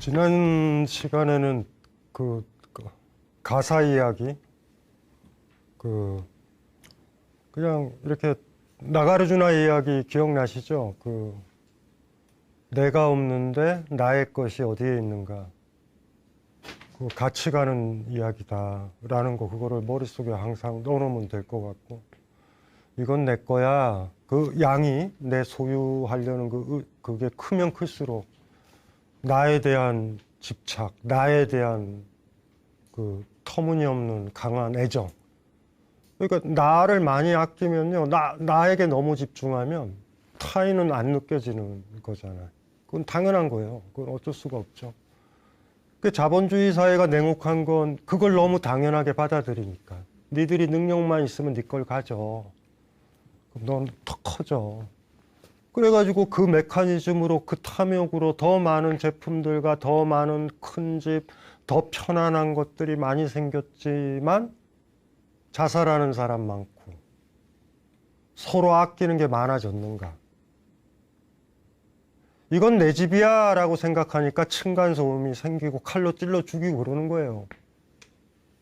지난 시간에는 그 가사 이야기, 그냥 이렇게 나가르주나 이야기 기억나시죠? 내가 없는데 나의 것이 어디에 있는가? 같이 가는 이야기다라는 거, 그거를 머릿속에 항상 넣어놓으면 될 것 같고, 이건 내 거야. 그 양이 내 소유하려는 그게 크면 클수록 나에 대한 집착, 나에 대한 터무니없는 강한 애정. 그러니까 나를 많이 아끼면요, 나에게 너무 집중하면 타인은 안 느껴지는 거잖아요. 그건 당연한 거예요. 그건 어쩔 수가 없죠. 그 자본주의 사회가 냉혹한 건 그걸 너무 당연하게 받아들이니까. 니들이 능력만 있으면 네 걸 가져. 그럼 넌 더 커져. 그래가지고 그 메커니즘으로, 그 탐욕으로 더 많은 제품들과 더 많은 큰 집, 더 편안한 것들이 많이 생겼지만 자살하는 사람 많고 서로 아끼는 게 많아졌는가? 이건 내 집이야 라고 생각하니까 층간소음이 생기고 칼로 찔러 죽이고 그러는 거예요.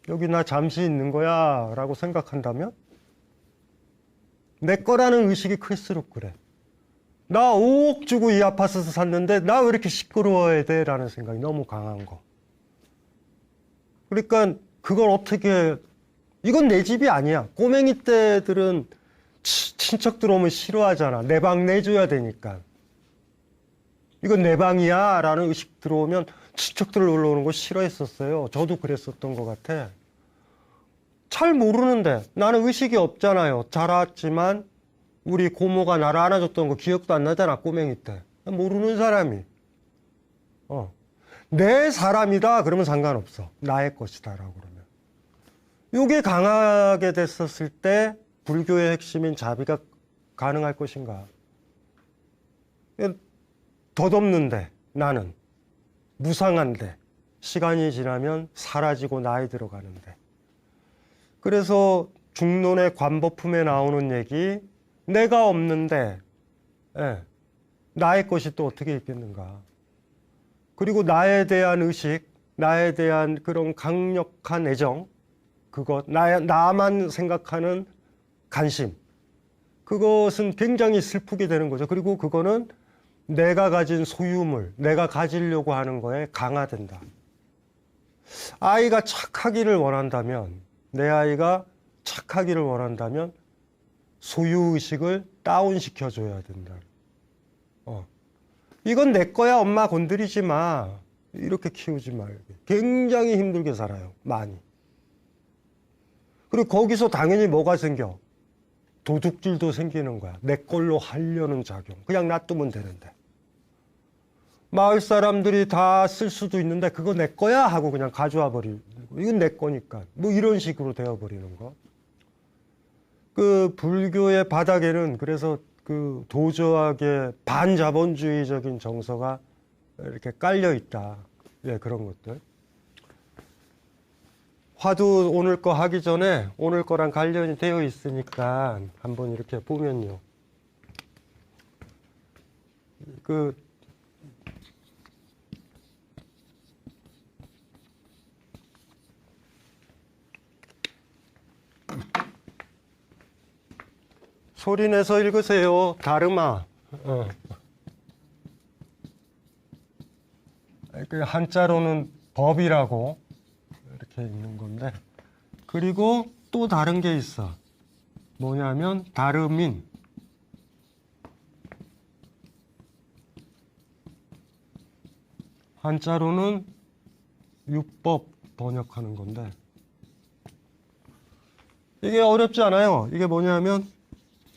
여기 나 잠시 있는 거야 라고 생각한다면 내 거라는 의식이 클수록 그래. 나 5억 주고 이 아파트에서 샀는데 나 왜 이렇게 시끄러워야 돼? 라는 생각이 너무 강한 거. 그러니까 그걸 어떻게, 이건 내 집이 아니야. 꼬맹이 때들은 친척들 오면 싫어하잖아. 내 방 내줘야 되니까. 이건 내 방이야 라는 의식 들어오면 친척들 놀러 오는 거 싫어했었어요. 저도 그랬었던 것 같아. 잘 모르는데, 나는 의식이 없잖아요. 자랐지만 우리 고모가 나를 안아줬던 거 기억도 안 나잖아, 꼬맹이 때. 모르는 사람이. 내 사람이다 그러면 상관없어. 나의 것이다 라고 그러면. 이게 강하게 됐었을 때 불교의 핵심인 자비가 가능할 것인가? 덧없는데, 나는 무상한데, 시간이 지나면 사라지고 나이 들어가는데. 그래서 중론의 관법품에 나오는 얘기, 내가 없는데 나의 것이 또 어떻게 있겠는가? 그리고 나에 대한 의식, 나에 대한 그런 강력한 애정, 나만 생각하는 관심, 그것은 굉장히 슬프게 되는 거죠. 그리고 그거는 내가 가진 소유물, 내가 가지려고 하는 거에 강화된다. 아이가 착하기를 원한다면, 내 아이가 착하기를 원한다면 소유의식을 다운시켜줘야 된다. 이건 내 거야, 엄마 건드리지 마. 이렇게 키우지 말고. 굉장히 힘들게 살아요, 많이. 그리고 거기서 당연히 뭐가 생겨? 도둑질도 생기는 거야. 내 걸로 하려는 작용. 그냥 놔두면 되는데. 마을 사람들이 다 쓸 수도 있는데 그거 내 거야 하고 그냥 가져와 버리고. 이건 내 거니까. 뭐 이런 식으로 되어버리는 거. 불교의 바닥에는 그래서 도저하게 반자본주의적인 정서가 이렇게 깔려 있다. 예, 그런 것들. 화두 오늘 거 하기 전에 오늘 거랑 관련이 되어 있으니까 한번 이렇게 보면요. 소리 내서 읽으세요. 다르마. 한자로는 법이라고 이렇게 있는 건데, 그리고 또 다른 게 있어. 뭐냐면 다르민. 한자로는 율법 번역하는 건데, 이게 어렵지 않아요. 이게 뭐냐면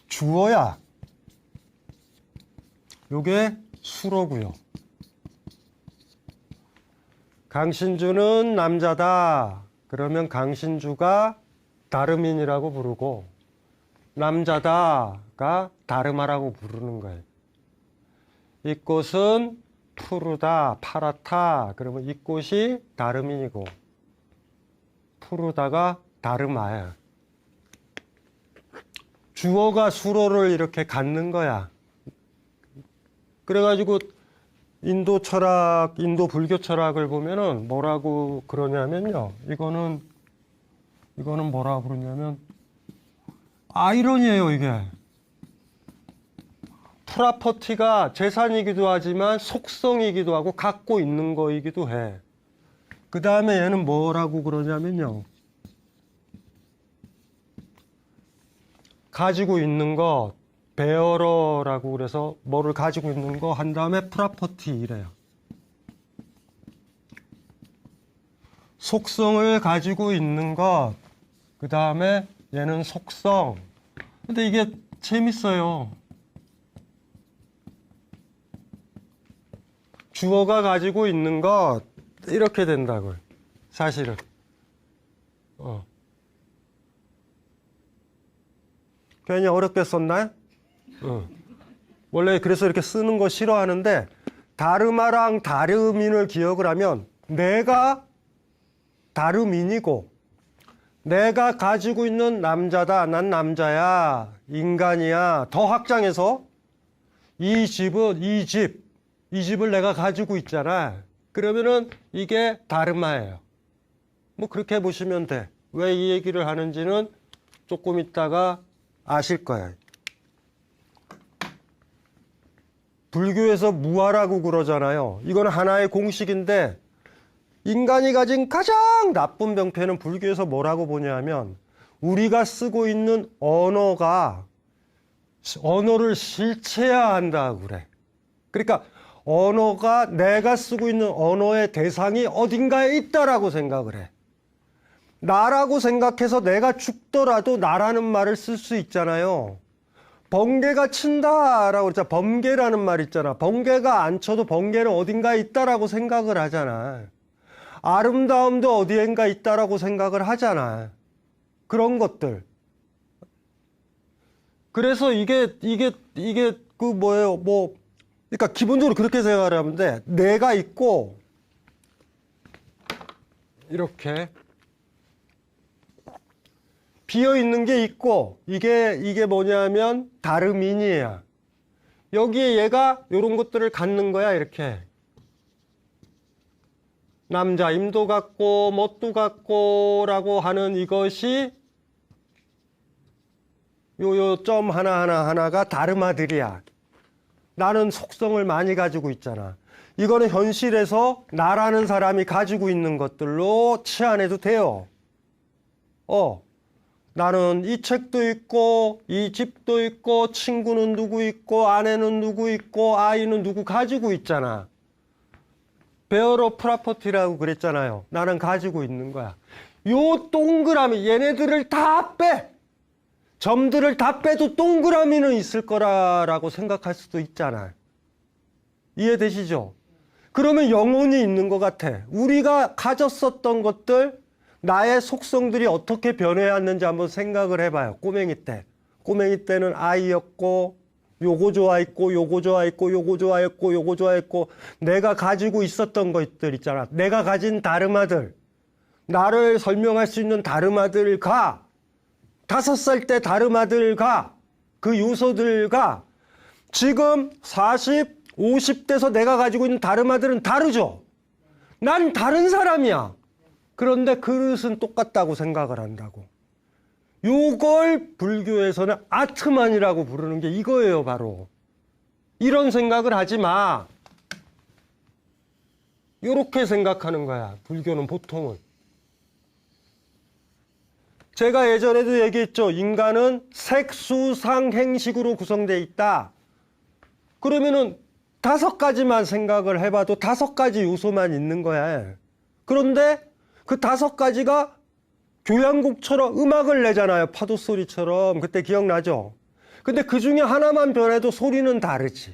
주어야. 요게 수로고요. 강신주는 남자다. 그러면 강신주가 다르민이라고 부르고, 남자다가 다르마라고 부르는 거예요. 이 꽃은 푸르다, 파랗다. 그러면 이 꽃이 다르민이고, 푸르다가 다르마예요. 주어가 수로를 이렇게 갖는 거야. 그래가지고 인도 철학, 인도 불교 철학을 보면은 뭐라고 그러냐면요. 이거는 뭐라고 그러냐면 아이러니예요, 이게. 프라퍼티가 재산이기도 하지만 속성이기도 하고 갖고 있는 거이기도 해. 그 다음에 얘는 뭐라고 그러냐면요. 가지고 있는 것, 베어러라고 그래서 뭐를 가지고 있는 거 한 다음에 프라퍼티 이래요. 속성을 가지고 있는 것, 그 다음에 얘는 속성. 근데 이게 재밌어요. 주어가 가지고 있는 것 이렇게 된다고요. 사실은. 괜히 어렵게 썼나요? 원래 그래서 이렇게 쓰는 거 싫어하는데 다르마랑 다름인을 기억을 하면 내가 다름인이고 내가 가지고 있는 남자다. 난 남자야. 인간이야. 더 확장해서 이 집은 이 집을 내가 가지고 있잖아. 그러면은 이게 다르마예요. 뭐 그렇게 보시면 돼. 왜 이 얘기를 하는지는 조금 있다가 아실 거예요. 불교에서 무아라고 그러잖아요. 이건 하나의 공식인데 인간이 가진 가장 나쁜 병폐는 불교에서 뭐라고 보냐면 우리가 쓰고 있는 언어를 실체해야 한다고 그래. 그러니까 언어가 내가 쓰고 있는 언어의 대상이 어딘가에 있다라고 생각을 해. 나라고 생각해서 내가 죽더라도 나라는 말을 쓸 수 있잖아요. 번개가 친다라고 그러잖아. 범계라는 말 있잖아. 번개가 안 쳐도 번개는 어딘가에 있다라고 생각을 하잖아. 아름다움도 어디엔가 있다라고 생각을 하잖아. 그런 것들. 그래서 이게 그 뭐예요? 그러니까 기본적으로 그렇게 생각을 하는데 내가 있고 이렇게 비어 있는 게 있고 이게 뭐냐면 다름인이야. 여기에 얘가 이런 것들을 갖는 거야. 이렇게 남자임도 갖고 멋도 갖고라고 하는 이것이 요 점 하나가 다르마들이야. 나는 속성을 많이 가지고 있잖아. 이거는 현실에서 나라는 사람이 가지고 있는 것들로 치환해도 돼요. 나는 이 책도 있고 이 집도 있고 친구는 누구 있고 아내는 누구 있고 아이는 누구 가지고 있잖아. 베어러 프라퍼티라고 그랬잖아요. 나는 가지고 있는 거야. 요 동그라미 얘네들을 다 빼. 점들을 다 빼도 동그라미는 있을 거라고 생각할 수도 있잖아. 이해되시죠? 그러면 영혼이 있는 것 같아. 우리가 가졌었던 것들, 나의 속성들이 어떻게 변해왔는지 한번 생각을 해봐요. 꼬맹이 때. 꼬맹이 때는 아이였고, 요거 좋아했고, 요거 좋아했고, 요거 좋아했고, 요거 좋아했고, 내가 가지고 있었던 것들 있잖아. 내가 가진 다르마들, 나를 설명할 수 있는 다르마들과 5살 때 다르마들과 그 요소들과 지금 40, 50대에서 내가 가지고 있는 다르마들은 다르죠. 난 다른 사람이야. 그런데 그릇은 똑같다고 생각을 한다고. 요걸 불교에서는 아트만이라고 부르는 게 이거예요, 바로. 이런 생각을 하지 마. 요렇게 생각하는 거야, 불교는 보통은. 제가 예전에도 얘기했죠. 인간은 색수상행식으로 구성되어 있다. 그러면은 5가지만 생각을 해봐도 5가지 요소만 있는 거야. 그런데 그 5가지가 교향곡처럼 음악을 내잖아요. 파도 소리처럼. 그때 기억나죠? 근데 그 중에 하나만 변해도 소리는 다르지.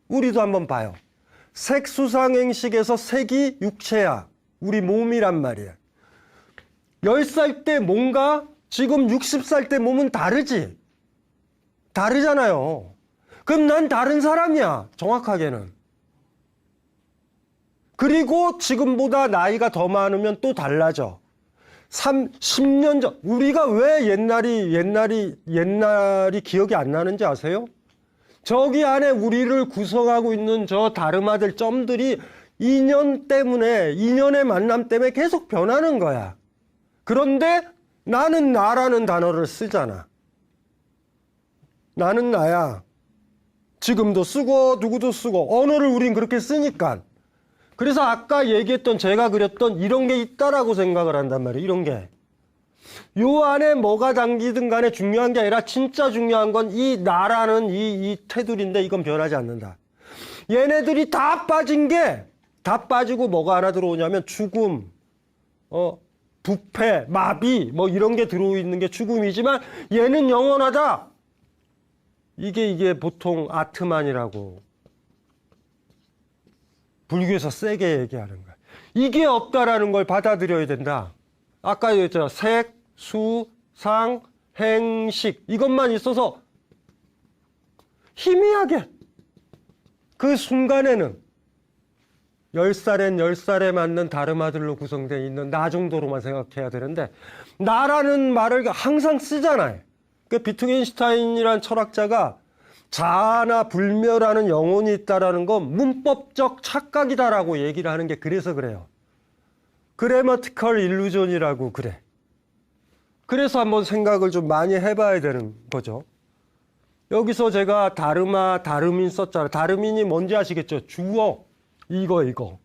우리도 한번 봐요. 색수상행식에서 색이 육체야. 우리 몸이란 말이야. 10살 때 몸과 지금 60살 때 몸은 다르지. 다르잖아요. 그럼 난 다른 사람이야. 정확하게는. 그리고 지금보다 나이가 더 많으면 또 달라져. 10년 전, 우리가 왜 옛날이 기억이 안 나는지 아세요? 저기 안에 우리를 구성하고 있는 저 다르마들 점들이 인연의 만남 때문에 계속 변하는 거야. 그런데 나는 나라는 단어를 쓰잖아. 나는 나야. 지금도 쓰고 누구도 쓰고 언어를 우린 그렇게 쓰니까. 그래서 아까 얘기했던 제가 그렸던 이런 게 있다라고 생각을 한단 말이에요. 이런 게. 요 안에 뭐가 담기든 간에 중요한 게 아니라 진짜 중요한 건 이 나라는 이 테두리인데 이건 변하지 않는다. 얘네들이 다 빠지고 뭐가 하나 들어오냐면 죽음, 부패, 마비 뭐 이런 게 들어있는 게 죽음이지만 얘는 영원하다. 이게 보통 아트만이라고 불교에서 세게 얘기하는 거야. 이게 없다라는 걸 받아들여야 된다. 아까 얘기했잖아. 색, 수, 상, 행식 이것만 있어서 희미하게 그 순간에는 10살엔 10살에 맞는 다르마들로 구성되어 있는 나 정도로만 생각해야 되는데 나라는 말을 항상 쓰잖아요. 그 비트겐슈타인이라는 철학자가 자아나 불멸하는 영혼이 있다라는 건 문법적 착각이다라고 얘기를 하는 게 그래서 그래요. 그래머티컬 일루전이라고 그래. 그래서 한번 생각을 좀 많이 해봐야 되는 거죠. 여기서 제가 다르마, 다르민 썼잖아요. 다르민이 뭔지 아시겠죠? 주어, 이거.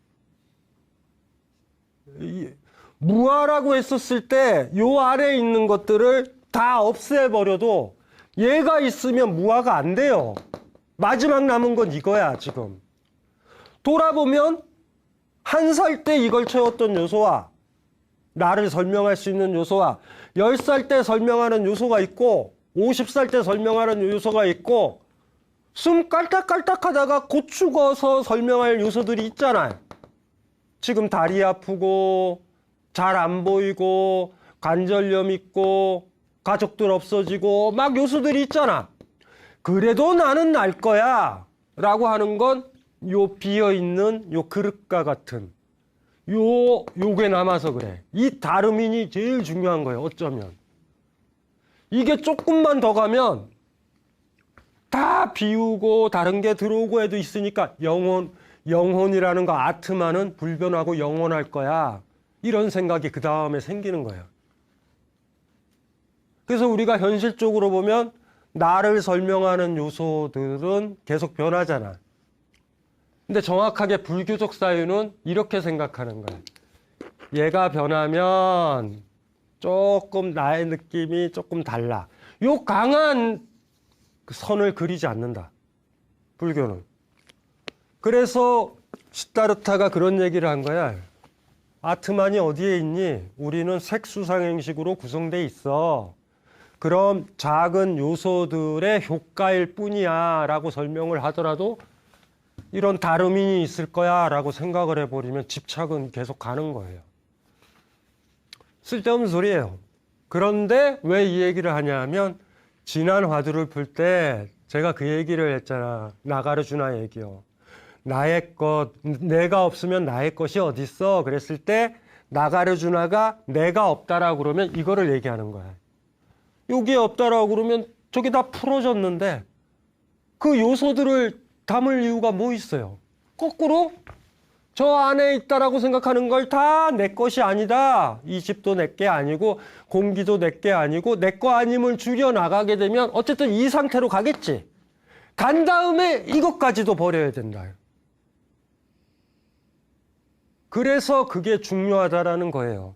무아라고 했었을 때 요 아래에 있는 것들을 다 없애버려도 얘가 있으면 무아가 안 돼요. 마지막 남은 건 이거야, 지금. 돌아보면 한 살 때 이걸 채웠던 요소와 나를 설명할 수 있는 요소와 10살 때 설명하는 요소가 있고 50살 때 설명하는 요소가 있고 숨 깔딱깔딱 하다가 곧 죽어서 설명할 요소들이 있잖아요. 지금 다리 아프고 잘 안 보이고 관절염 있고 가족들 없어지고 막 요소들이 있잖아. 그래도 나는 날 거야 라고 하는 건 요 비어있는 요 그릇과 같은 요게 남아서 그래. 이 다르민이 제일 중요한 거예요. 어쩌면 이게 조금만 더 가면 다 비우고 다른 게 들어오고 해도 있으니까 영혼이라는 거 아트만은 불변하고 영원할 거야. 이런 생각이 그 다음에 생기는 거예요. 그래서 우리가 현실적으로 보면 나를 설명하는 요소들은 계속 변하잖아. 근데 정확하게 불교적 사유는 이렇게 생각하는 거야. 얘가 변하면 조금 나의 느낌이 조금 달라. 요 강한 선을 그리지 않는다. 불교는. 그래서 시타르타가 그런 얘기를 한 거야. 아트만이 어디에 있니? 우리는 색수상행식으로 구성돼 있어. 그럼 작은 요소들의 효과일 뿐이야 라고 설명을 하더라도 이런 다르민이 있을 거야 라고 생각을 해버리면 집착은 계속 가는 거예요. 쓸데없는 소리예요. 그런데 왜 이 얘기를 하냐 하면 지난 화두를 풀 때 제가 그 얘기를 했잖아. 나가르주나 얘기요. 나의 것, 내가 없으면 나의 것이 어딨어? 그랬을 때 나가르주나가 내가 없다라고 그러면 이거를 얘기하는 거야. 여기에 없다라고 그러면 저게 다 풀어졌는데 그 요소들을 담을 이유가 뭐 있어요? 거꾸로 저 안에 있다라고 생각하는 걸 다 내 것이 아니다. 이 집도 내 게 아니고 공기도 내 게 아니고 내 거 아님을 줄여나가게 되면 어쨌든 이 상태로 가겠지. 간 다음에 이것까지도 버려야 된다. 그래서 그게 중요하다라는 거예요.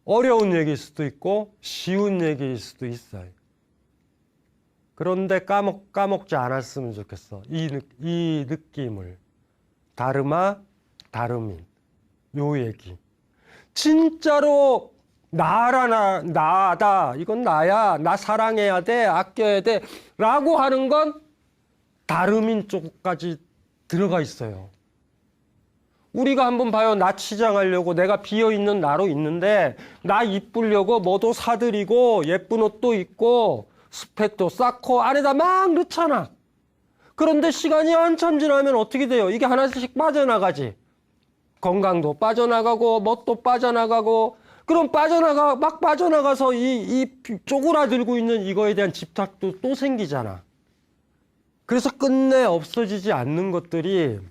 어려운 얘기일 수도 있고 쉬운 얘기일 수도 있어요. 그런데 까먹지 않았으면 좋겠어. 이 느낌을. 다르마, 다르민. 요 얘기. 진짜로 나다. 이건 나야. 나 사랑해야 돼. 아껴야 돼. 라고 하는 건 다르민 쪽까지 들어가 있어요. 우리가 한번 봐요. 나 치장하려고 내가 비어있는 나로 있는데 나 이쁘려고 뭐도 사들이고 예쁜 옷도 입고 스펙도 쌓고 안에다 막 넣잖아. 그런데 시간이 한참 지나면 어떻게 돼요? 이게 하나씩 빠져나가지. 건강도 빠져나가고 멋도 빠져나가고 그럼 막 빠져나가서 이 쪼그라들고 있는 이거에 대한 집착도 또 생기잖아. 그래서 끝내 없어지지 않는 것들이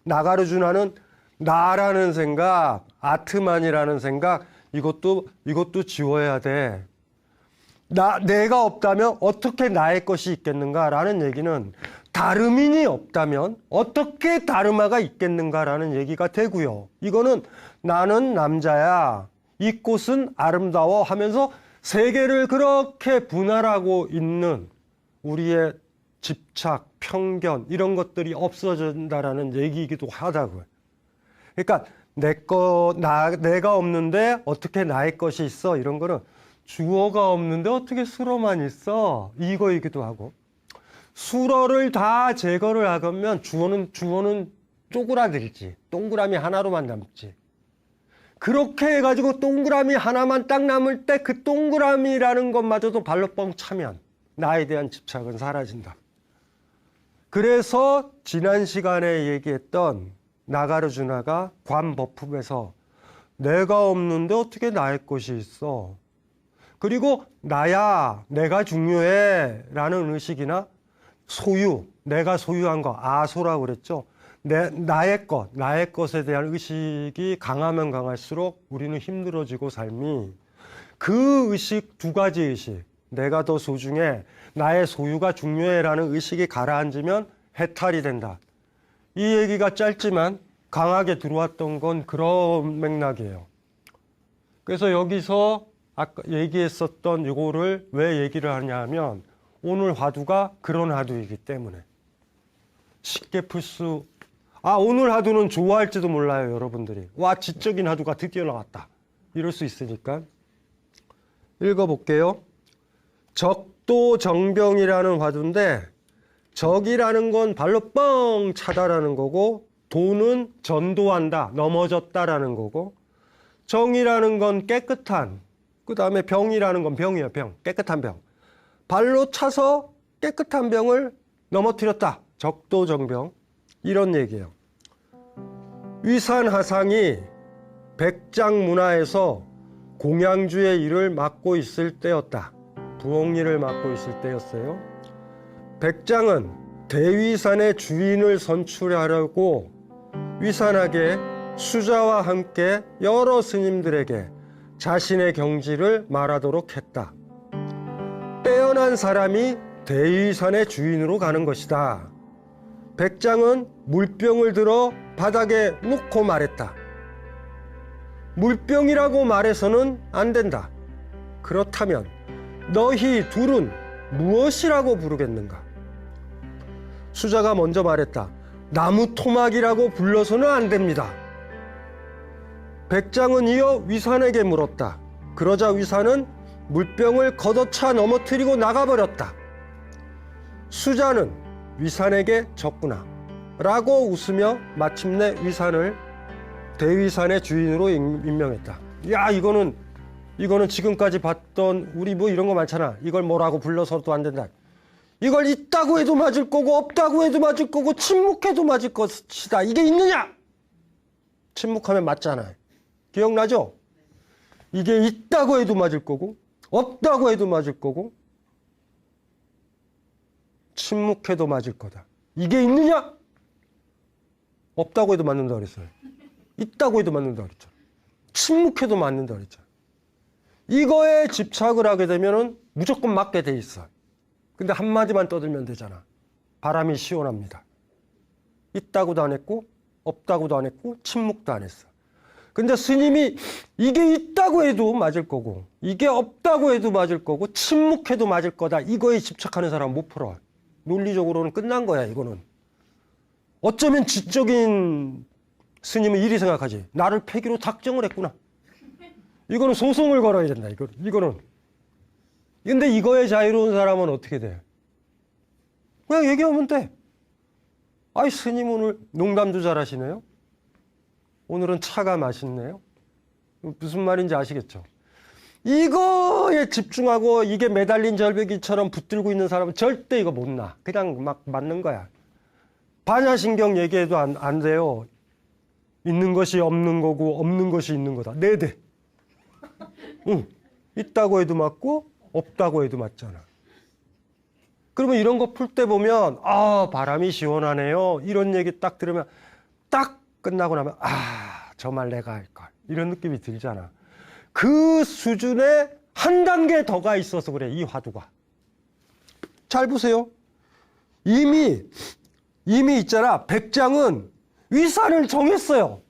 나가르주나는 나라는 생각, 아트만이라는 생각, 이것도 지워야 돼. 내가 없다면 어떻게 나의 것이 있겠는가라는 얘기는 다름인이 없다면 어떻게 다르마가 있겠는가라는 얘기가 되고요. 이거는 나는 남자야. 이 꽃은 아름다워 하면서 세계를 그렇게 분할하고 있는 우리의 집착, 편견 이런 것들이 없어진다라는 얘기이기도 하다고요. 그러니까 내가 없는데 어떻게 나의 것이 있어? 이런 거는 주어가 없는데 어떻게 수어만 있어? 이거이기도 하고 수어를 다 제거를 하면 주어는 쪼그라들지. 동그라미 하나로만 남지. 그렇게 해가지고 동그라미 하나만 딱 남을 때 그 동그라미라는 것마저도 발로 뻥 차면 나에 대한 집착은 사라진다. 그래서 지난 시간에 얘기했던 나가르주나가 관법품에서 내가 없는데 어떻게 나의 것이 있어? 그리고 나야, 내가 중요해 라는 의식이나 소유, 내가 소유한 거, 아소라고 그랬죠. 나의 것에 대한 의식이 강하면 강할수록 우리는 힘들어지고 삶이 그 의식, 두 가지 의식, 내가 더 소중해, 나의 소유가 중요해라는 의식이 가라앉으면 해탈이 된다. 이 얘기가 짧지만 강하게 들어왔던 건 그런 맥락이에요. 그래서 여기서 아까 얘기했었던 이거를 왜 얘기를 하냐 하면 오늘 화두가 그런 화두이기 때문에 쉽게 오늘 화두는 좋아할지도 몰라요, 여러분들이. 와, 지적인 화두가 드디어 나왔다. 이럴 수 있으니까. 읽어볼게요. 적도정병이라는 화두인데 적이라는 건 발로 뻥 차다라는 거고 도는 전도한다, 넘어졌다라는 거고 정이라는 건 깨끗한, 그 다음에 병이라는 건 병이에요, 병. 깨끗한 병. 발로 차서 깨끗한 병을 넘어뜨렸다. 적도정병. 이런 얘기예요. 위산하상이 백장문화에서 공양주의 일을 맡고 있을 때였다. 부엌일을 맡고 있을 때였어요. 백장은 대위산의 주인을 선출하려고 위산하게 수자와 함께 여러 스님들에게 자신의 경지를 말하도록 했다. 빼어난 사람이 대위산의 주인으로 가는 것이다. 백장은 물병을 들어 바닥에 놓고 말했다. 물병이라고 말해서는 안 된다. 그렇다면 너희 둘은 무엇이라고 부르겠는가? 수자가 먼저 말했다. 나무 토막이라고 불러서는 안 됩니다. 백장은 이어 위산에게 물었다. 그러자 위산은 물병을 걷어차 넘어뜨리고 나가버렸다. 수자는 위산에게 졌구나 라고 웃으며 마침내 위산을 대위산의 주인으로 임명했다. 야, 이거는 지금까지 봤던 우리 뭐 이런 거 많잖아. 이걸 뭐라고 불러서도 안 된다. 이걸 있다고 해도 맞을 거고 없다고 해도 맞을 거고 침묵해도 맞을 것이다. 이게 있느냐? 침묵하면 맞잖아요. 기억나죠? 이게 있다고 해도 맞을 거고 없다고 해도 맞을 거고 침묵해도 맞을 거다. 이게 있느냐? 없다고 해도 맞는다 그랬어요. 있다고 해도 맞는다 그랬잖아. 침묵해도 맞는다 그랬잖아. 이거에 집착을 하게 되면은 무조건 맞게 돼 있어. 근데 한마디만 떠들면 되잖아. 바람이 시원합니다. 있다고도 안 했고 없다고도 안 했고 침묵도 안 했어. 근데 스님이 이게 있다고 해도 맞을 거고 이게 없다고 해도 맞을 거고 침묵해도 맞을 거다. 이거에 집착하는 사람은 못 풀어. 논리적으로는 끝난 거야, 이거는. 어쩌면 지적인 스님은 이리 생각하지. 나를 폐기로 작정을 했구나. 이거는 소송을 걸어야 된다, 이거는. 근데 이거에 자유로운 사람은 어떻게 돼? 그냥 얘기하면 돼. 아이, 스님 오늘 농담도 잘하시네요. 오늘은 차가 맛있네요. 무슨 말인지 아시겠죠? 이거에 집중하고 이게 매달린 절벽이처럼 붙들고 있는 사람은 절대 이거 못 나. 그냥 막 맞는 거야. 반야신경 얘기해도 안 돼요. 있는 것이 없는 거고 없는 것이 있는 거다. 네 대. 응. 있다고 해도 맞고 없다고 해도 맞잖아. 그러면 이런 거 풀 때 보면 아, 바람이 시원하네요. 이런 얘기 딱 들으면 딱 끝나고 나면 아, 저 말 내가 할걸. 이런 느낌이 들잖아. 그 수준에 한 단계 더가 있어서 그래, 이 화두가. 잘 보세요. 이미 있잖아. 백장은 위산을 정했어요.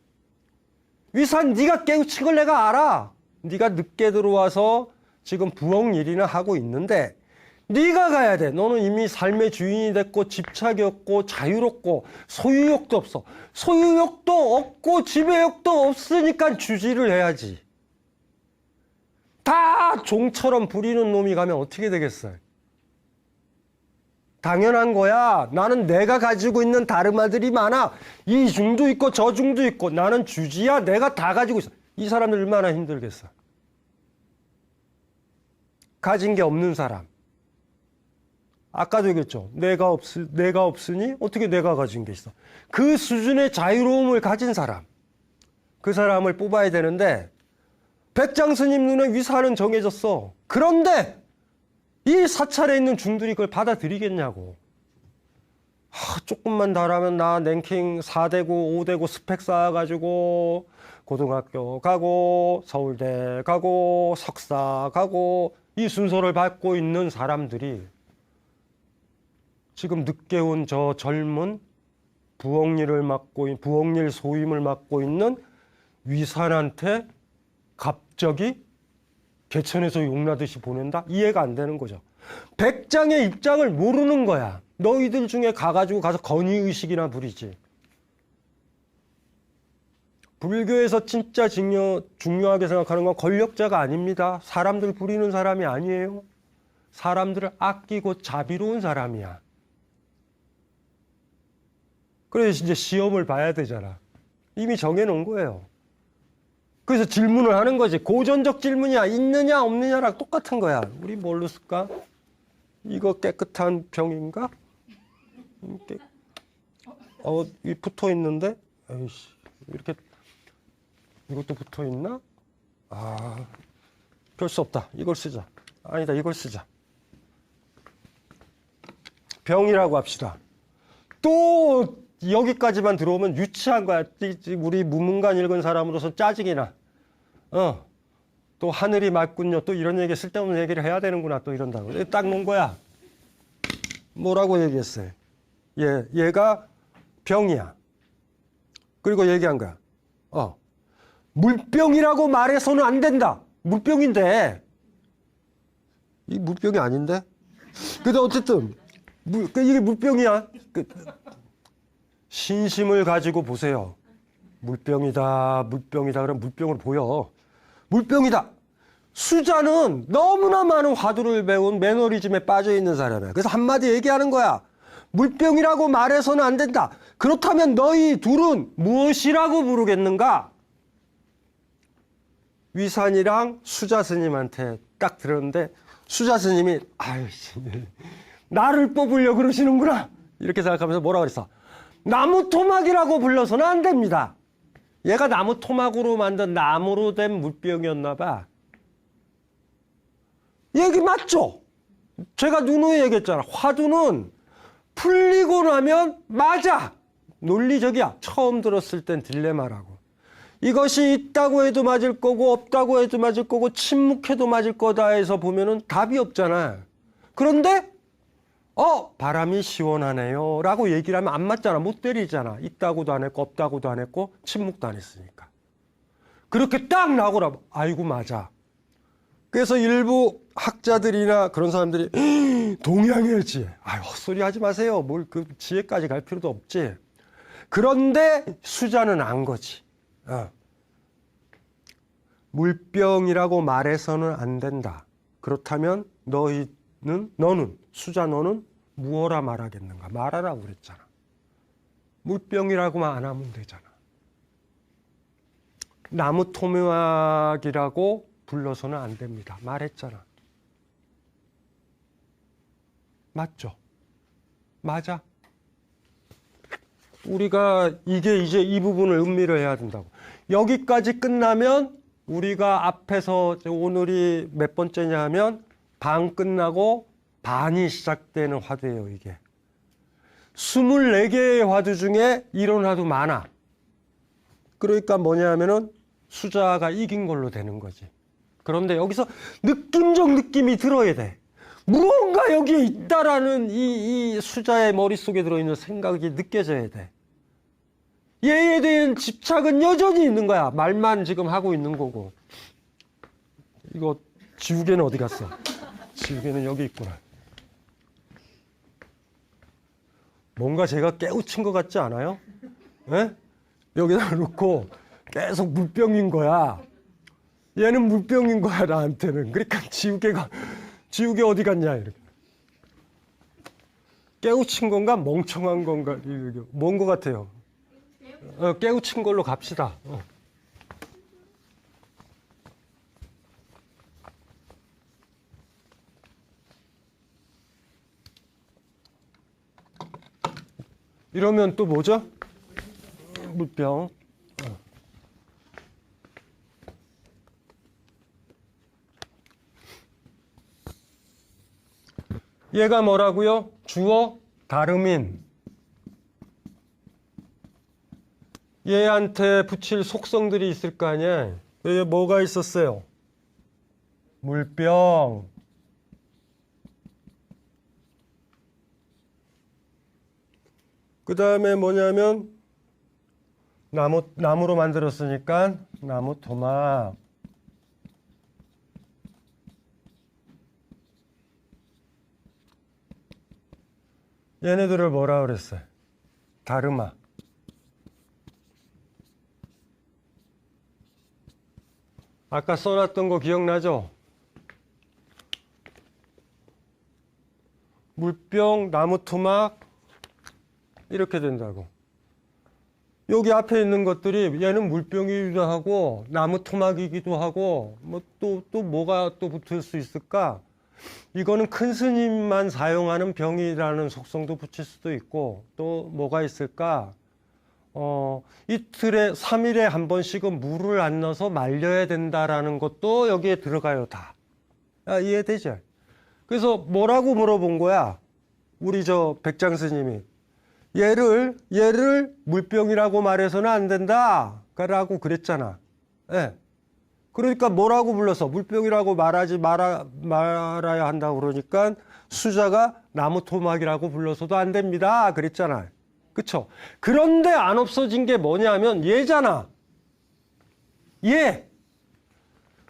위산 네가 깨우친 걸 내가 알아. 네가 늦게 들어와서 지금 부엌일이나 하고 있는데 네가 가야 돼. 너는 이미 삶의 주인이 됐고 집착이 없고 자유롭고 소유욕도 없어. 소유욕도 없고 지배욕도 없으니까 주지를 해야지. 다 종처럼 부리는 놈이 가면 어떻게 되겠어요? 당연한 거야. 나는 내가 가지고 있는 다르마들이 많아. 이 중도 있고 저 중도 있고 나는 주지야. 내가 다 가지고 있어. 이 사람들 얼마나 힘들겠어. 가진 게 없는 사람. 아까도 얘기했죠. 내가 없으니 어떻게 내가 가진 게 있어. 그 수준의 자유로움을 가진 사람. 그 사람을 뽑아야 되는데 백장 스님 눈에 위산은 정해졌어. 그런데 이 사찰에 있는 중들이 그걸 받아들이겠냐고. 조금만 달하면 나 랭킹 4대고 5대고 스펙 쌓아가지고 고등학교 가고 서울대 가고 석사 가고 이 순서를 밟고 있는 사람들이 지금 늦게 온 저 젊은 부엌일 소임을 맡고 있는 위산한테 갑자기 개천에서 용나듯이 보낸다? 이해가 안 되는 거죠. 백장의 입장을 모르는 거야. 너희들 중에 가가지고 가서 건의의식이나 부리지. 불교에서 진짜 중요하게 생각하는 건 권력자가 아닙니다. 사람들 부리는 사람이 아니에요. 사람들을 아끼고 자비로운 사람이야. 그래서 이제 시험을 봐야 되잖아. 이미 정해놓은 거예요. 그래서 질문을 하는 거지. 고전적 질문이야. 있느냐 없느냐랑 똑같은 거야. 우리 뭘로 쓸까? 이거 깨끗한 병인가? 이 붙어 있는데? 에이씨, 이렇게 이것도 붙어 있나? 별 수 없다. 이걸 쓰자. 아니다, 이걸 쓰자. 병이라고 합시다. 또 여기까지만 들어오면 유치한 거야. 우리 무문관 읽은 사람으로서 짜증이 나. 또 하늘이 맑군요. 또 이런 얘기, 쓸데없는 얘기를 해야 되는구나. 또 이런다고. 딱 놓은 거야. 뭐라고 얘기했어요? 얘가 병이야. 그리고 얘기한 거야. 물병이라고 말해서는 안 된다. 물병인데. 이 물병이 아닌데? 근데 어쨌든, 이게 물병이야. 신심을 가지고 보세요. 물병이다. 그럼 물병을 보여. 물병이다. 수자는 너무나 많은 화두를 배운 매너리즘에 빠져 있는 사람이야. 그래서 한마디 얘기하는 거야. 물병이라고 말해서는 안 된다. 그렇다면 너희 둘은 무엇이라고 부르겠는가? 위산이랑 수자 스님한테 딱 들었는데 수자 스님이 나를 뽑으려고 그러시는구나. 이렇게 생각하면서 뭐라 그랬어? 나무 토막이라고 불러서는 안 됩니다. 얘가 나무 토막으로 만든 나무로 된 물병이었나 봐. 얘기 맞죠? 제가 누누이 얘기했잖아. 화두는 풀리고 나면 맞아. 논리적이야. 처음 들었을 땐 딜레마라고. 이것이 있다고 해도 맞을 거고 없다고 해도 맞을 거고 침묵해도 맞을 거다 해서 보면은 답이 없잖아. 그런데 바람이 시원하네요 라고 얘기를 하면 안 맞잖아. 못 때리잖아. 있다고도 안 했고 없다고도 안 했고 침묵도 안 했으니까. 그렇게 딱 나오라. 아이고 맞아. 그래서 일부 학자들이나 그런 사람들이 동양일지. 헛소리 하지 마세요. 뭘 그 지혜까지 갈 필요도 없지. 그런데 수자는 안 거지. 물병이라고 말해서는 안 된다. 그렇다면 너는 수자 너는 무엇라 말하겠는가? 말하라고 그랬잖아. 물병이라고만 안 하면 되잖아. 나무 토막이라고 불러서는 안 됩니다. 말했잖아. 맞죠? 맞아. 우리가 이게 이제 이 부분을 음미를 해야 된다고. 여기까지 끝나면 우리가 앞에서 오늘이 몇 번째냐 하면 반 끝나고 반이 시작되는 화두예요, 이게. 24개의 화두 중에 이런 화두 많아. 그러니까 뭐냐 하면은 수자가 이긴 걸로 되는 거지. 그런데 여기서 느낌적 느낌이 들어야 돼. 무언가 여기에 있다라는 이 수자의 머릿속에 들어있는 생각이 느껴져야 돼. 얘에 대한 집착은 여전히 있는 거야. 말만 지금 하고 있는 거고. 이거 지우개는 어디 갔어? 지우개는 여기 있구나. 뭔가 제가 깨우친 것 같지 않아요? 예? 여기다 놓고 계속 물병인 거야. 얘는 물병인 거야, 나한테는. 그러니까 지우개 어디 갔냐, 이렇게. 깨우친 건가, 멍청한 건가, 뭔 것 같아요? 깨우친 걸로 갑시다. 이러면 또 뭐죠? 물병. 얘가 뭐라고요? 주어 다름인. 얘한테 붙일 속성들이 있을 거 아니야. 여기 뭐가 있었어요? 물병. 그 다음에 뭐냐면 나무로 만들었으니까 나무 토막. 얘네들을 뭐라 그랬어요? 다르마. 아까 써놨던 거 기억나죠? 물병, 나무 토막 이렇게 된다고. 여기 앞에 있는 것들이 얘는 물병이기도 하고 나무 토막이기도 하고 뭐 또 뭐가 또 붙을 수 있을까? 이거는 큰 스님만 사용하는 병이라는 속성도 붙일 수도 있고 또 뭐가 있을까? 이틀에 3일에 한 번씩은 물을 안 넣어서 말려야 된다라는 것도 여기에 들어가요, 다. 이해되죠? 그래서 뭐라고 물어본 거야? 우리 저 백장 스님이 얘를 물병이라고 말해서는 안 된다 라고 그랬잖아. 예. 그러니까 뭐라고 불러서 물병이라고 말하지 말아야 한다고 그러니까 수자가 나무 토막이라고 불러서도 안 됩니다 그랬잖아. 그쵸? 그런데 안 없어진 게 뭐냐면 얘잖아. 얘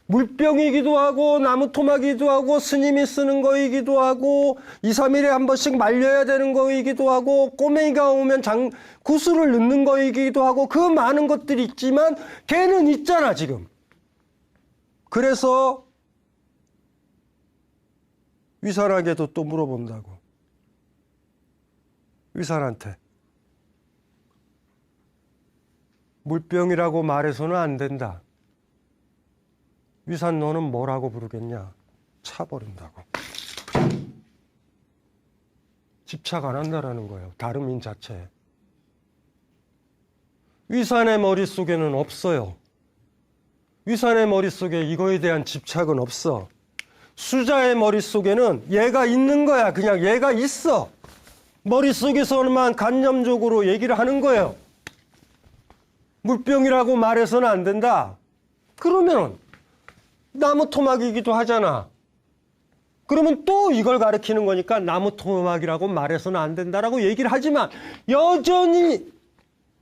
물병이기도 하고 나무 토막이기도 하고 스님이 쓰는 거이기도 하고 2, 3일에 한 번씩 말려야 되는 거이기도 하고 꼬맹이가 오면 구슬을 넣는 거이기도 하고 그 많은 것들이 있지만 걔는 있잖아 지금. 그래서 위산에게도 또 물어본다고. 위산한테 물병이라고 말해서는 안 된다. 위산 너는 뭐라고 부르겠냐? 차버린다고. 집착 안 한다라는 거예요. 다름인 자체에. 위산의 머릿속에는 없어요. 위산의 머릿속에 이거에 대한 집착은 없어. 수자의 머릿속에는 얘가 있는 거야. 그냥 얘가 있어. 머릿속에서만 간접적으로 얘기를 하는 거예요. 물병이라고 말해서는 안 된다. 그러면은 나무 토막이기도 하잖아. 그러면 또 이걸 가리키는 거니까 나무 토막이라고 말해서는 안 된다라고 얘기를 하지만 여전히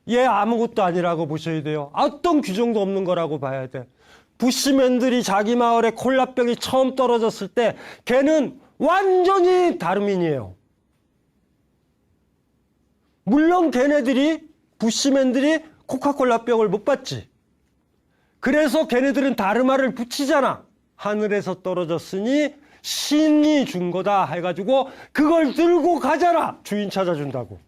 얘 아무것도 아니라고 보셔야 돼요. 어떤 규정도 없는 거라고 봐야 돼. 부시맨들이 자기 마을에 콜라병이 처음 떨어졌을 때 걔는 완전히 다름인이에요. 물론 부시맨들이 코카콜라병을 못 봤지. 그래서 걔네들은 다르마를 붙이잖아. 하늘에서 떨어졌으니 신이 준 거다 해가지고 그걸 들고 가잖아. 주인 찾아준다고.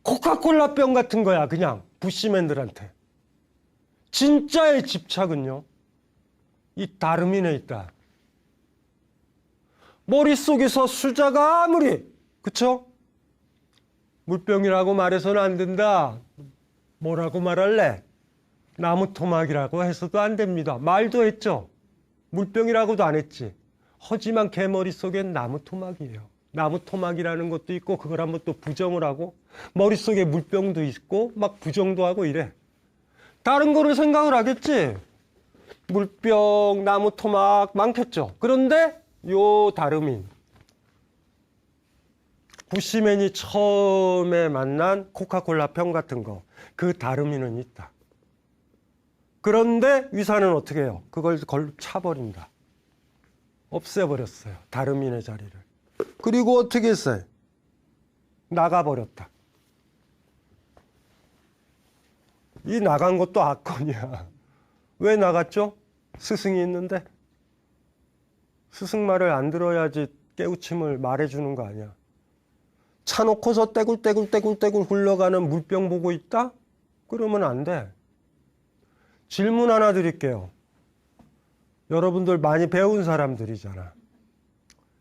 코카콜라병 같은 거야 그냥 부시맨들한테. 진짜의 집착은요 이 다름인에 있다. 머릿속에서 수자가 아무리 그쵸? 물병이라고 말해서는 안 된다. 뭐라고 말할래? 나무 토막이라고 해서도 안 됩니다. 말도 했죠. 물병이라고도 안 했지. 하지만 걔 머릿속엔 나무 토막이에요. 나무 토막이라는 것도 있고 그걸 한번 또 부정을 하고 머릿속에 물병도 있고 막 부정도 하고 이래. 다른 거를 생각을 하겠지. 물병, 나무 토막 많겠죠. 그런데 요 다르민, 구시맨이 처음에 만난 코카콜라 병 같은 거, 그 다르민은 있다. 그런데 위사는 어떻게 해요? 그걸 걸로 차버린다. 없애버렸어요. 다르민의 자리를. 그리고 어떻게 했어요? 나가버렸다. 이 나간 것도 악건이야. 왜 나갔죠? 스승이 있는데. 스승 말을 안 들어야지 깨우침을 말해주는 거 아니야. 차 놓고서 떼굴떼굴 굴러가는 물병 보고 있다? 그러면 안 돼. 질문 하나 드릴게요. 여러분들 많이 배운 사람들이잖아.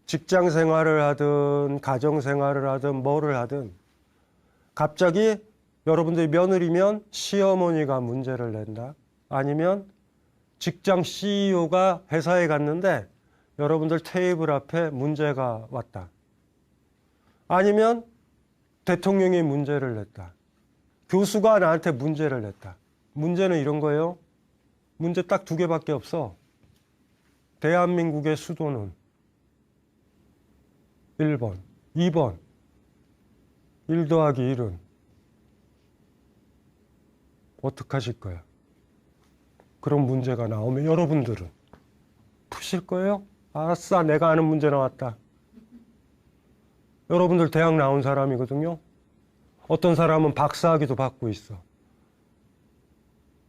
직장 생활을 하든 가정 생활을 하든 뭐를 하든 갑자기 여러분들이 며느리면 시어머니가 문제를 낸다. 아니면 직장 CEO가 회사에 갔는데 여러분들 테이블 앞에 문제가 왔다. 아니면 대통령이 문제를 냈다. 교수가 나한테 문제를 냈다. 문제는 이런 거예요. 문제 딱 2개밖에 없어. 대한민국의 수도는 1번, 2번 1 더하기 1은 어떡하실 거야? 그런 문제가 나오면 여러분들은 푸실 거예요? 아싸, 내가 아는 문제 나왔다. 여러분들 대학 나온 사람이거든요. 어떤 사람은 박사학위도 받고 있어.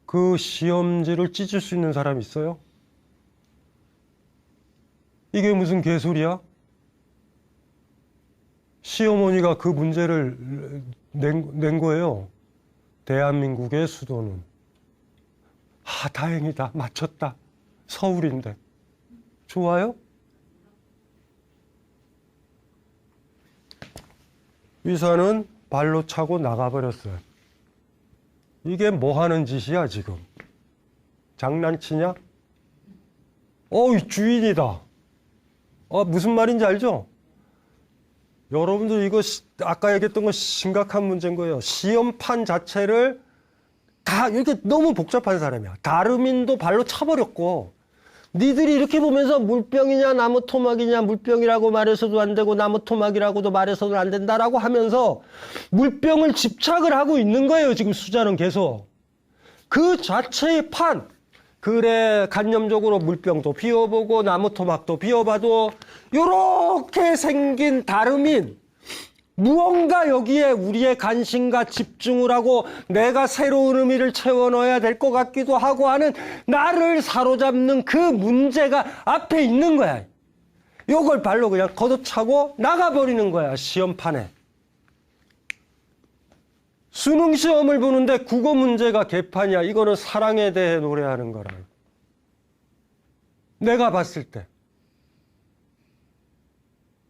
그 시험지를 찢을 수 있는 사람 있어요? 이게 무슨 개소리야? 시어머니가 그 문제를 낸 거예요. 대한민국의 수도는. 아, 다행이다. 맞췄다. 서울인데. 좋아요? 위사는 발로 차고 나가버렸어요. 이게 뭐 하는 짓이야, 지금? 장난치냐? 주인이다. 무슨 말인지 알죠? 여러분들 이거 아까 얘기했던 건 심각한 문제인 거예요. 시험판 자체를 다 이렇게 너무 복잡한 사람이야. 다르민도 발로 차버렸고 니들이 이렇게 보면서 물병이냐 나무 토막이냐 물병이라고 말해서도 안 되고 나무 토막이라고도 말해서도 안 된다라고 하면서 물병을 집착을 하고 있는 거예요. 지금 수자는 계속. 그 자체의 판. 그래 간념적으로 물병도 비워보고 나무 토막도 비워봐도 요렇게 생긴 다르민. 무언가 여기에 우리의 관심과 집중을 하고 내가 새로운 의미를 채워 넣어야 될 것 같기도 하고 하는 나를 사로잡는 그 문제가 앞에 있는 거야. 요걸 발로 그냥 걷어차고 나가버리는 거야, 시험판에. 수능 시험을 보는데 국어 문제가 개판이야. 이거는 사랑에 대해 노래하는 거라. 내가 봤을 때.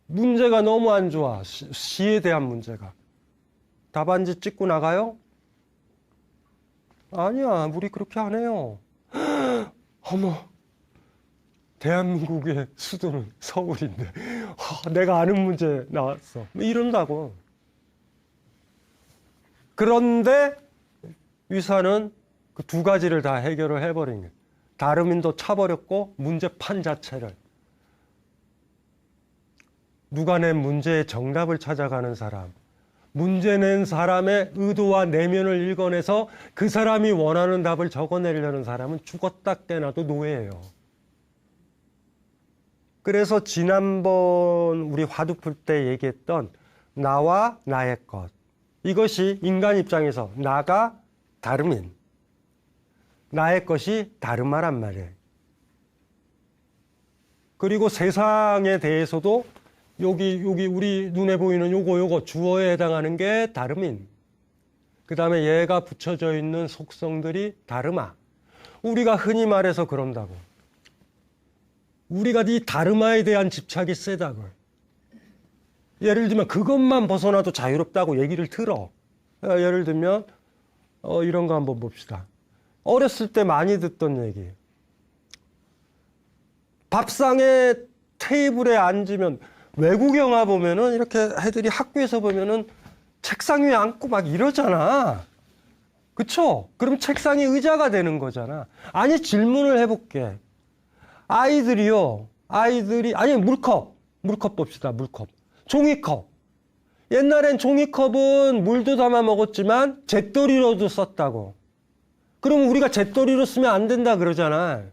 문제가 너무 안 좋아. 시에 대한 문제가. 답안지 찍고 나가요? 아니야. 우리 그렇게 안 해요. 어머. 대한민국의 수도는 서울인데 내가 아는 문제 나왔어. 이런다고. 그런데 위사는 그 2가지를 다 해결을 해버린 거예요. 다르민도 차버렸고 문제판 자체를. 누가 낸 문제의 정답을 찾아가는 사람, 문제 낸 사람의 의도와 내면을 읽어내서 그 사람이 원하는 답을 적어내려는 사람은 죽었다 깨나도 노예예요. 그래서 지난번 우리 화두 풀 때 얘기했던 나와 나의 것, 이것이 인간 입장에서 나가 다르민, 나의 것이 다르마란 말이에요. 그리고 세상에 대해서도 여기 우리 눈에 보이는 요거 주어에 해당하는 게 다르민. 그 다음에 얘가 붙여져 있는 속성들이 다르마. 우리가 흔히 말해서 그런다고. 우리가 이 다르마에 대한 집착이 세다고. 예를 들면 그것만 벗어나도 자유롭다고 얘기를 들어. 예를 들면 이런 거 한번 봅시다. 어렸을 때 많이 듣던 얘기. 밥상에 테이블에 앉으면 외국 영화 보면은 이렇게 애들이 학교에서 보면은 책상 위에 앉고 막 이러잖아. 그쵸? 그럼 책상이 의자가 되는 거잖아. 아니, 질문을 해볼게. 아니, 물컵 봅시다, 물컵. 종이컵. 옛날엔 종이컵은 물도 담아 먹었지만 잿더리로도 썼다고. 그럼 우리가 잿더리로 쓰면 안 된다 그러잖아.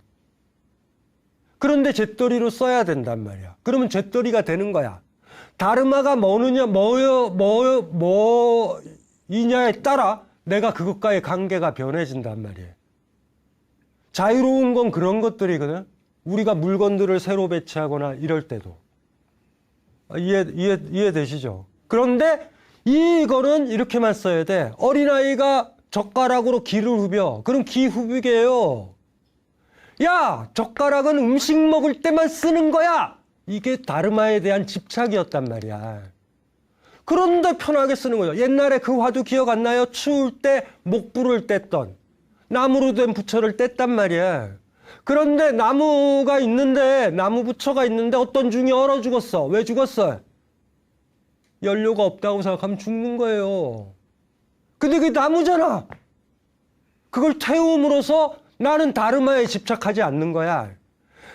그런데 잿더리로 써야 된단 말이야. 그러면 잿더리가 되는 거야. 다르마가 뭐이냐에 따라 내가 그것과의 관계가 변해진단 말이에요. 자유로운 건 그런 것들이거든. 우리가 물건들을 새로 배치하거나 이럴 때도. 이해되시죠? 그런데 이거는 이렇게만 써야 돼. 어린아이가 젓가락으로 기를 후벼. 그럼 기 후비게요. 야, 젓가락은 음식 먹을 때만 쓰는 거야. 이게 다르마에 대한 집착이었단 말이야. 그런데 편하게 쓰는 거죠. 옛날에 그 화두 기억 안 나요? 추울 때 목불을 뗐던 나무로 된 부처를 뗐단 말이야. 그런데 나무가 있는데, 나무 부처가 있는데 어떤 중이 얼어 죽었어. 왜 죽었어? 연료가 없다고 생각하면 죽는 거예요. 근데 그게 나무잖아. 그걸 태움으로써 나는 다르마에 집착하지 않는 거야.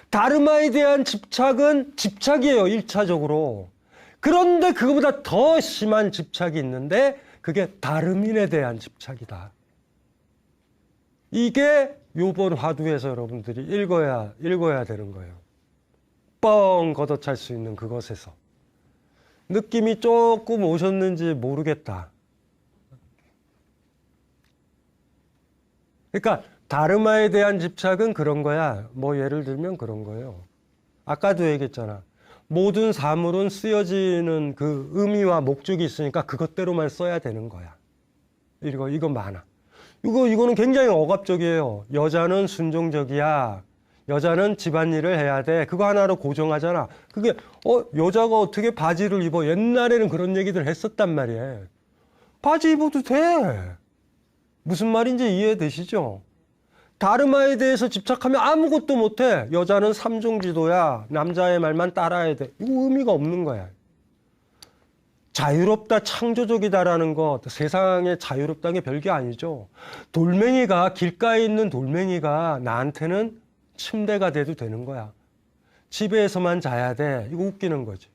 다르마에 대한 집착은 집착이에요, 1차적으로. 그런데 그거보다 더 심한 집착이 있는데 그게 다르민에 대한 집착이다. 이게 요번 화두에서 여러분들이 읽어야 되는 거예요. 뻥 걷어찰 수 있는 그것에서. 느낌이 조금 오셨는지 모르겠다. 그러니까 다르마에 대한 집착은 그런 거야. 뭐 예를 들면 그런 거예요. 아까도 얘기했잖아. 모든 사물은 쓰여지는 그 의미와 목적이 있으니까 그것대로만 써야 되는 거야. 이거 많아. 이거는 굉장히 억압적이에요. 여자는 순종적이야. 여자는 집안일을 해야 돼. 그거 하나로 고정하잖아. 그게 여자가 어떻게 바지를 입어? 옛날에는 그런 얘기들 했었단 말이에요. 바지 입어도 돼. 무슨 말인지 이해되시죠? 다르마에 대해서 집착하면 아무것도 못해. 여자는 삼종지도야. 남자의 말만 따라야 돼. 이거 의미가 없는 거야. 자유롭다, 창조적이다라는 것, 세상에 자유롭다는 게 별게 아니죠. 길가에 있는 돌멩이가 나한테는 침대가 돼도 되는 거야. 집에서만 자야 돼. 이거 웃기는 거지.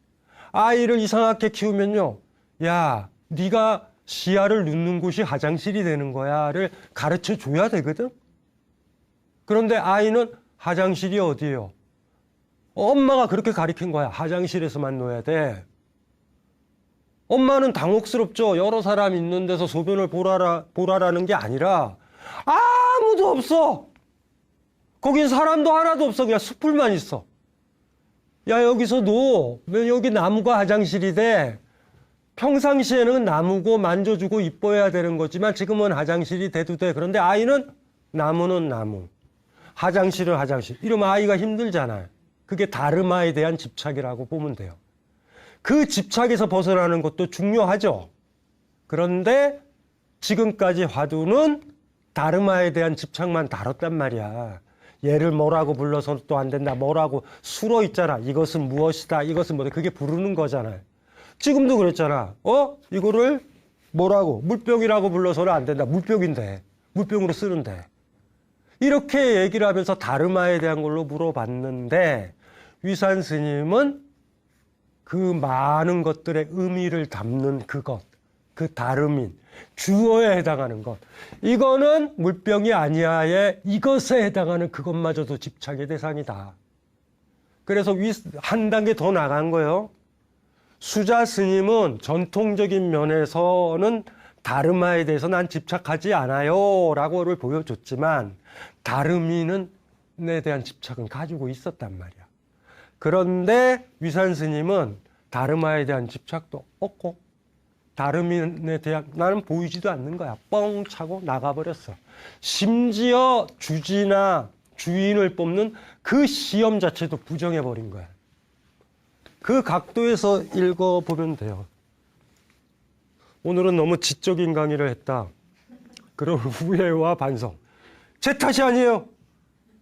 아이를 이상하게 키우면요. 야, 네가 시야를 눕는 곳이 화장실이 되는 거야를 가르쳐 줘야 되거든. 그런데 아이는 화장실이 어디예요? 엄마가 그렇게 가르친 거야. 화장실에서만 놓아야 돼. 엄마는 당혹스럽죠. 여러 사람 있는 데서 소변을 보라라는 게 아니라 아무도 없어. 거긴 사람도 하나도 없어. 그냥 숲풀만 있어. 야, 여기서 왜 여기 나무가 화장실이 돼? 평상시에는 나무고 만져주고 이뻐야 되는 거지만 지금은 화장실이 돼도 돼. 그런데 아이는 나무는 나무, 화장실은 화장실. 이러면 아이가 힘들잖아요. 그게 다르마에 대한 집착이라고 보면 돼요. 그 집착에서 벗어나는 것도 중요하죠. 그런데 지금까지 화두는 다르마에 대한 집착만 다뤘단 말이야. 얘를 뭐라고 불러서 또 안 된다. 뭐라고 수로 있잖아. 이것은 무엇이다. 이것은 뭐다. 그게 부르는 거잖아요. 지금도 그랬잖아. 이거를 뭐라고? 물병이라고 불러서는 안 된다. 물병인데. 물병으로 쓰는데. 이렇게 얘기를 하면서 다르마에 대한 걸로 물어봤는데 위산 스님은 그 많은 것들의 의미를 담는 그것, 그 다름인, 주어에 해당하는 것. 이거는 물병이 아니야에 이것에 해당하는 그것마저도 집착의 대상이다. 그래서 한 단계 더 나간 거예요. 수자 스님은 전통적인 면에서는 다르마에 대해서 난 집착하지 않아요 라고를 보여줬지만 다름인에 대한 집착은 가지고 있었단 말이야. 그런데 위산 스님은 다르마에 대한 집착도 없고 다름인에 대한 나는 보이지도 않는 거야. 뻥 차고 나가버렸어. 심지어 주지나 주인을 뽑는 그 시험 자체도 부정해버린 거야. 그 각도에서 읽어보면 돼요. 오늘은 너무 지적인 강의를 했다. 그런 후회와 반성. 제 탓이 아니에요.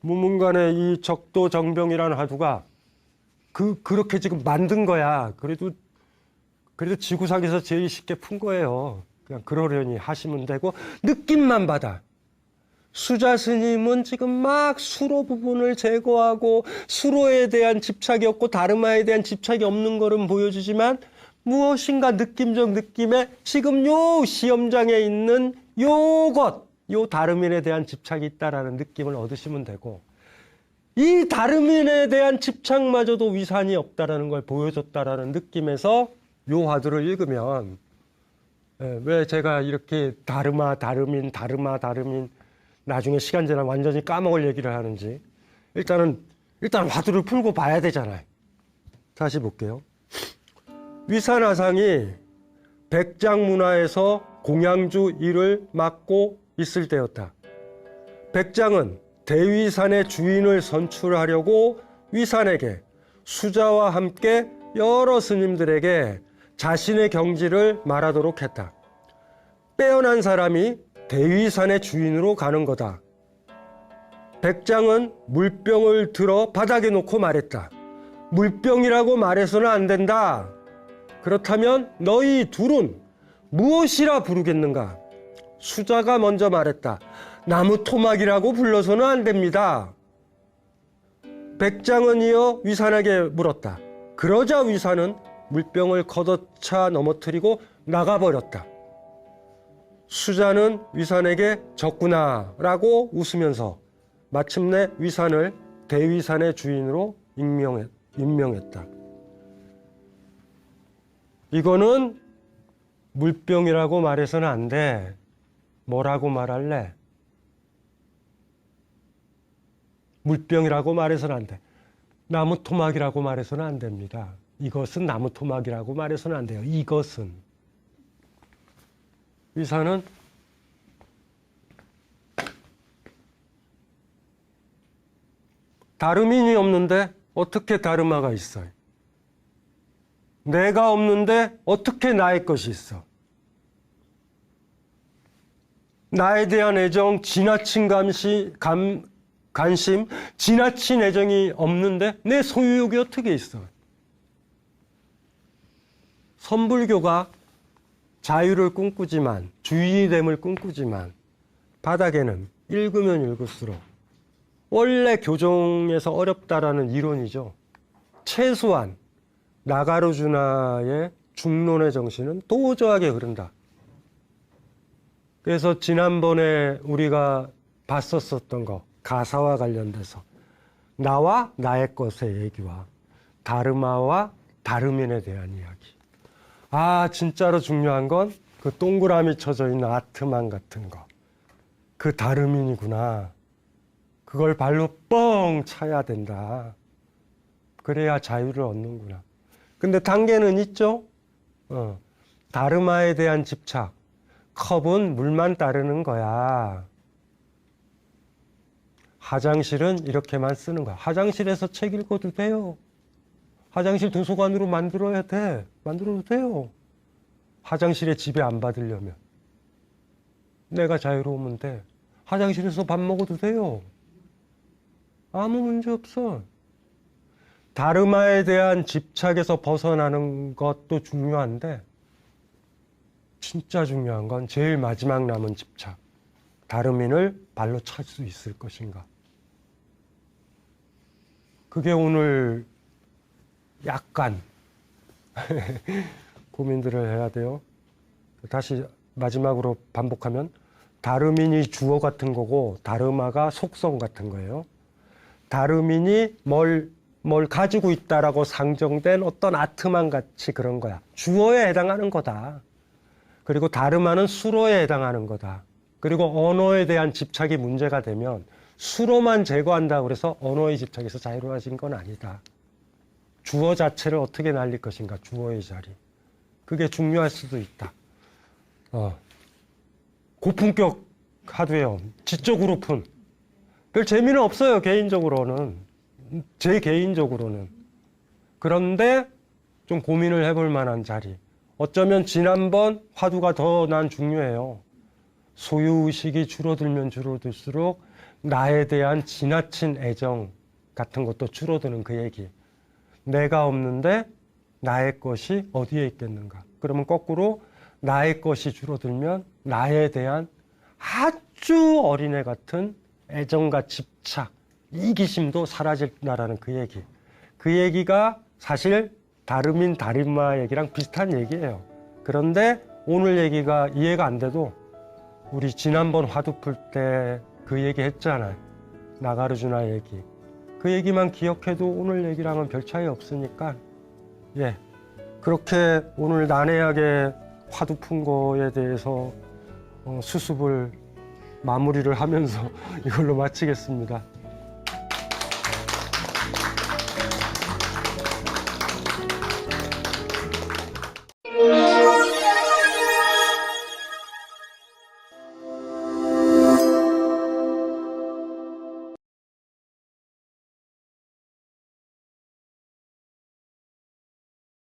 무문간의 이 적도정병이라는 화두가 그렇게 지금 만든 거야. 그래도 지구상에서 제일 쉽게 푼 거예요. 그냥 그러려니 하시면 되고, 느낌만 받아. 수자 스님은 지금 막 수로 부분을 제거하고 수로에 대한 집착이 없고 다르마에 대한 집착이 없는 거는 보여주지만 무엇인가 느낌적 느낌에 지금 요 시험장에 있는 요것, 요 다름인에 대한 집착이 있다라는 느낌을 얻으시면 되고, 이 다름인에 대한 집착마저도 위산이 없다라는 걸 보여줬다라는 느낌에서 요 화두를 읽으면, 왜 제가 이렇게 다르마, 다름인, 다르마, 다름인 나중에 시간 지나면 완전히 까먹을 얘기를 하는지 일단 화두를 풀고 봐야 되잖아요. 다시 볼게요. 위산화상이 백장문화에서 공양주 일을 맡고 있을 때였다. 백장은 대위산의 주인을 선출하려고 위산에게 수자와 함께 여러 스님들에게 자신의 경지를 말하도록 했다. 빼어난 사람이 대위산의 주인으로 가는 거다. 백장은 물병을 들어 바닥에 놓고 말했다. 물병이라고 말해서는 안 된다. 그렇다면 너희 둘은 무엇이라 부르겠는가? 수자가 먼저 말했다. 나무 토막이라고 불러서는 안 됩니다. 백장은 이어 위산에게 물었다. 그러자 위산은 물병을 걷어차 넘어뜨리고 나가버렸다. 수자는 위산에게 졌구나 라고 웃으면서 마침내 위산을 대위산의 주인으로 임명했다. 이거는 물병이라고 말해서는 안 돼. 뭐라고 말할래? 물병이라고 말해서는 안 돼. 나무 토막이라고 말해서는 안 됩니다. 이것은 나무 토막이라고 말해서는 안 돼요. 이것은. 위산은 다름인이 없는데 어떻게 다르마가 있어요? 내가 없는데 어떻게 나의 것이 있어? 나에 대한 애정, 지나친 관심, 지나친 애정이 없는데 내 소유욕이 어떻게 있어? 선불교가 자유를 꿈꾸지만, 주의됨을 꿈꾸지만 바닥에는 읽으면 읽을수록 원래 교종에서 어렵다라는 이론이죠. 최소한 나가르주나의 중론의 정신은 도저하게 흐른다. 그래서 지난번에 우리가 봤었던 거, 가사와 관련돼서 나와 나의 것의 얘기와 다르마와 다름인에 대한 이야기. 아, 진짜로 중요한 건 그 동그라미 쳐져 있는 아트만 같은 거. 그 다름인이구나. 그걸 발로 뻥 차야 된다. 그래야 자유를 얻는구나. 근데 단계는 있죠? 다르마에 대한 집착. 컵은 물만 따르는 거야. 화장실은 이렇게만 쓰는 거야. 화장실에서 책 읽어도 돼요. 화장실 도서관으로 만들어야 돼. 만들어도 돼요. 화장실에 지배 안 받으려면. 내가 자유로우면 돼. 화장실에서 밥 먹어도 돼요. 아무 문제 없어. 다르마에 대한 집착에서 벗어나는 것도 중요한데 진짜 중요한 건 제일 마지막 남은 집착. 다름인을 발로 찰 수 있을 것인가. 그게 오늘 약간 고민들을 해야 돼요. 다시 마지막으로 반복하면 다름인이 주어 같은 거고 다르마가 속성 같은 거예요. 다름인이 뭘 가지고 있다라고 상정된 어떤 아트만 같이 그런 거야. 주어에 해당하는 거다. 그리고 다르마는 수로에 해당하는 거다. 그리고 언어에 대한 집착이 문제가 되면 수로만 제거한다고 해서 언어의 집착에서 자유로워진 건 아니다. 주어 자체를 어떻게 날릴 것인가, 주어의 자리. 그게 중요할 수도 있다. 고품격 하드웨어, 지적으로 푼. 별 재미는 없어요, 개인적으로는. 제 개인적으로는. 그런데 좀 고민을 해볼 만한 자리. 어쩌면 지난번 화두가 더 난 중요해요. 소유의식이 줄어들면 줄어들수록 나에 대한 지나친 애정 같은 것도 줄어드는 그 얘기. 내가 없는데 나의 것이 어디에 있겠는가. 그러면 거꾸로 나의 것이 줄어들면 나에 대한 아주 어린애 같은 애정과 집착, 이기심도 사라진다라는 그 얘기. 그 얘기가 사실 다름인 다름마 얘기랑 비슷한 얘기예요. 그런데 오늘 얘기가 이해가 안 돼도 우리 지난번 화두 풀 때 그 얘기 했잖아요. 나가르주나 얘기. 그 얘기만 기억해도 오늘 얘기랑은 별 차이 없으니까 예, 그렇게 오늘 난해하게 화두 푼 거에 대해서 수습을 마무리를 하면서 이걸로 마치겠습니다.